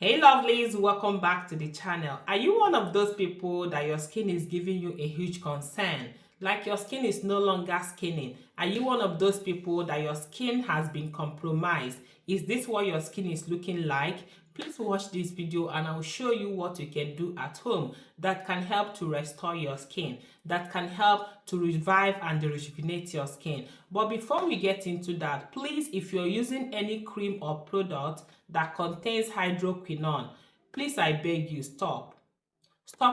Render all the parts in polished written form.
Hey lovelies, welcome back to the channel. Are you one of those people that your skin is giving you a huge concern? Like your skin is no longer skinning? Are you one of those people that your skin has been compromised? Is this what your skin is looking like? Please watch this video and I'll show you what you can do at home that can help to restore your skin, that can help to revive and rejuvenate your skin. But before we get into that, please, if you're using any cream or product that contains hydroquinone, please, I beg you, stop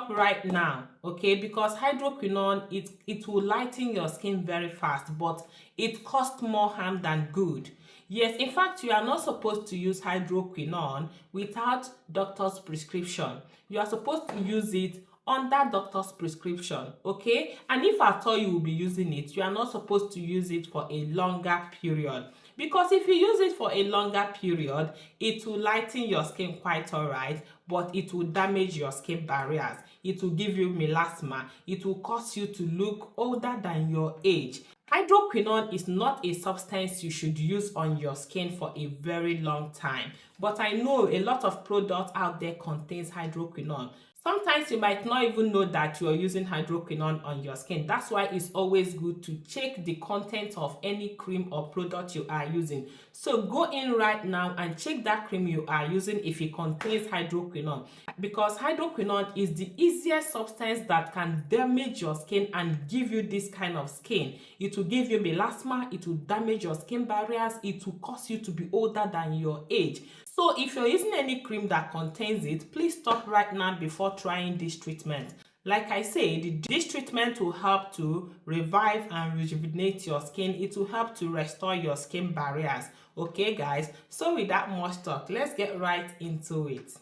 right now, okay? Because hydroquinone, it will lighten your skin very fast, but it costs more harm than good. Yes, in fact, you are not supposed to use hydroquinone without doctor's prescription. You are supposed to use it under doctor's prescription, okay? And if at all you will be using it, you are not supposed to use it for a longer period, because if you use it for a longer period, it will lighten your skin quite all right, but it will damage your skin barriers. It will give you melasma. It will cause you to look older than your age. Hydroquinone is not a substance you should use on your skin for a very long time, but I know a lot of products out there contains hydroquinone. Sometimes you might not even know that you are using hydroquinone on your skin. That's why it's always good to check the content of any cream or product you are using. So go in right now and check that cream you are using if it contains hydroquinone, because hydroquinone is the easiest substance that can damage your skin and give you this kind of skin. It will give you melasma, it will damage your skin barriers, it will cause you to be older than your age. So if you're using any cream that contains it, please stop right now before trying this treatment. Like I said, this treatment will help to revive and rejuvenate your skin. It will help to restore your skin barriers. Okay, guys? So without much talk, let's get right into it.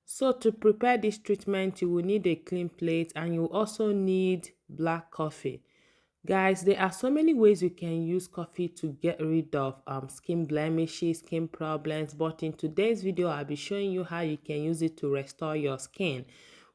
So to prepare this treatment, you will need a clean plate and you also need black coffee. Guys, there are so many ways you can use coffee to get rid of skin blemishes, skin problems, but in today's video, I'll be showing you how you can use it to restore your skin.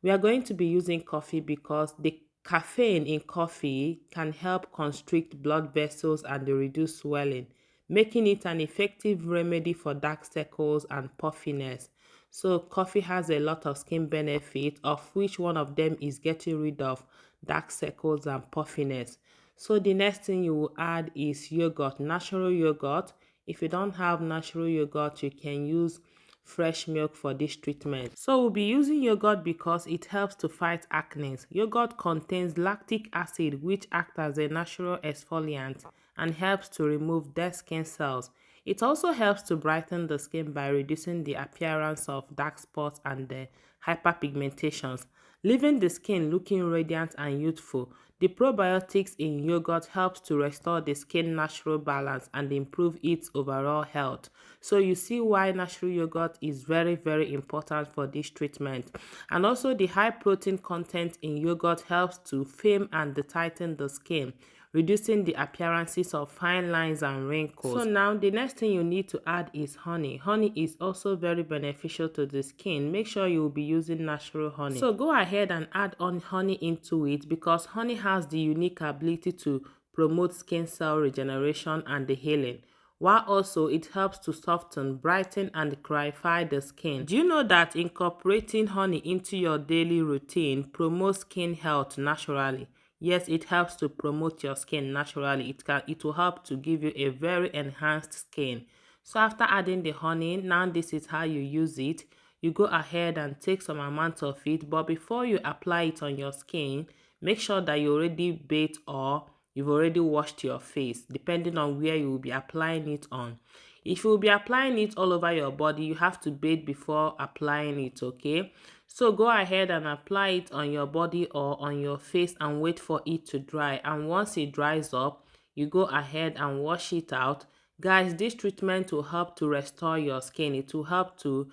We are going to be using coffee because the caffeine in coffee can help constrict blood vessels and reduce swelling, making it an effective remedy for dark circles and puffiness. So coffee has a lot of skin benefits, of which one of them is getting rid of dark circles and puffiness. So the next thing you will add is yogurt, natural yogurt. If you don't have natural yogurt, you can use fresh milk for this treatment. So we'll be using yogurt because it helps to fight acne. Yogurt contains lactic acid, which acts as a natural exfoliant and helps to remove dead skin cells. It also helps to brighten the skin by reducing the appearance of dark spots and the hyperpigmentations, leaving the skin looking radiant and youthful. The probiotics in yogurt helps to restore the skin natural balance and improve its overall health. So you see why natural yogurt is very important for this treatment. And also the high protein content in yogurt helps to firm and tighten the skin, reducing the appearances of fine lines and wrinkles. So now the next thing you need to add is honey. Honey is also very beneficial to the skin. Make sure you will be using natural honey. So go ahead and add on honey into it because honey has the unique ability to promote skin cell regeneration and the healing, while also it helps to soften, brighten, and clarify the skin. Do you know that incorporating honey into your daily routine promotes skin health naturally? Yes, it helps to promote your skin naturally. It will help to give you a very enhanced skin. So after adding the honey, now this is how you use it. You go ahead and take some amount of it, but before you apply it on your skin, make sure that you already bathe or you've already washed your face, depending on where you will be applying it on. If you will be applying it all over your body, you have to bathe before applying it, okay? So go ahead and apply it on your body or on your face and wait for it to dry. And once it dries up, you go ahead and wash it out. Guys, this treatment will help to restore your skin. It will help to,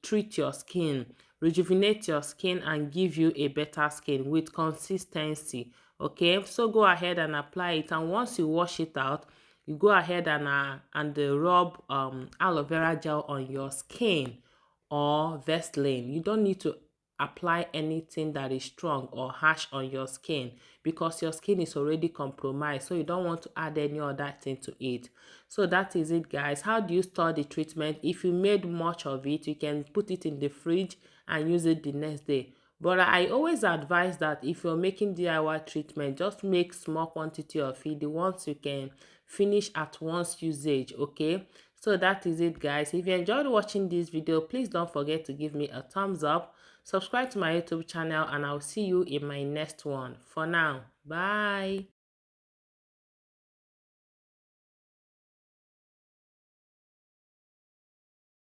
treat your skin, rejuvenate your skin, and give you a better skin with consistency. Okay, so go ahead and apply it. And once you wash it out, you go ahead and rub aloe vera gel on your skin or Vaseline. You don't need to apply anything that is strong or harsh on your skin, because your skin is already compromised, so you don't want to add any other thing to it. So that is it, guys. How do you store the treatment? If you made much of it, you can put it in the fridge and use it the next day. But I always advise that if you're making DIY treatment, just make small quantity of it, the ones you can finish at once usage, okay? So that is it, guys. If you enjoyed watching this video, please don't forget to give me a thumbs up, subscribe to my YouTube channel, and I'll see you in my next one. For now, bye.